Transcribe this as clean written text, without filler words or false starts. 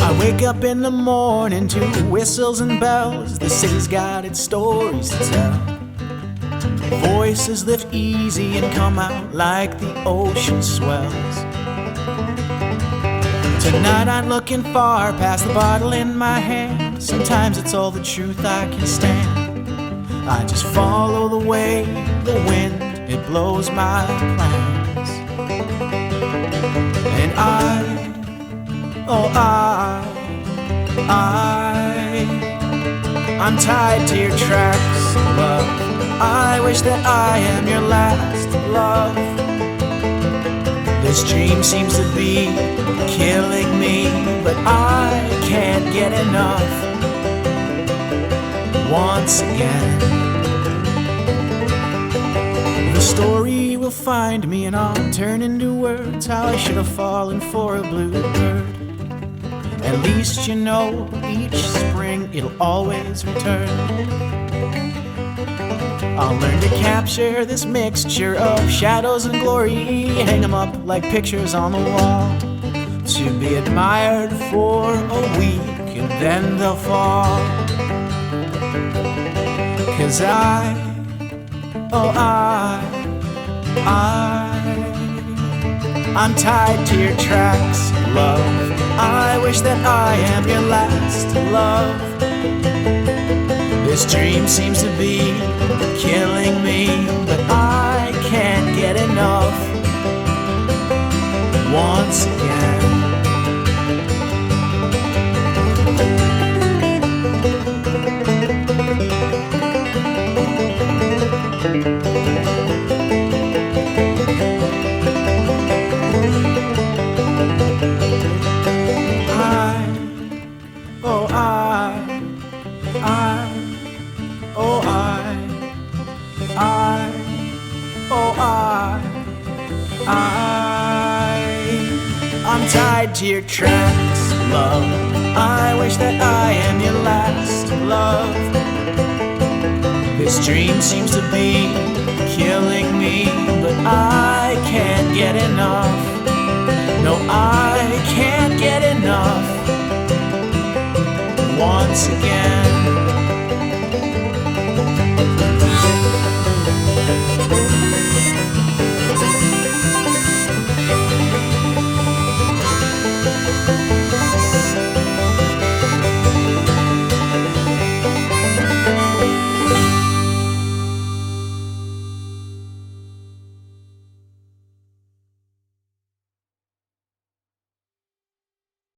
I wake up in the morning to whistles and bells. The city's got its stories to tell. Voices lift easy and come out like the ocean swells. Tonight I'm looking far past the bottle in my hand. Sometimes it's all the truth I can stand. I just follow the way, the wind, it blows my plans. And I'm tied to your tracks, love. I wish that I am your last love. This dream seems to be killing me, but I can't get enough. Once again, the story will find me and I'll turn into words how I should have fallen for a bluebird. At least you know each spring it'll always return. I'll learn to capture this mixture of shadows and glory, hang them up like pictures on the wall, to be admired for a week and then they'll fall. 'Cause I'm tied to your tracks, love. I wish that I am your last love. This dream seems to be killing me, but I can't get enough. Once again, I'm tied to your tracks, love. I wish that I am your last love. This dream seems to be killing me, but I can't get enough. No, I can't get enough. Once again,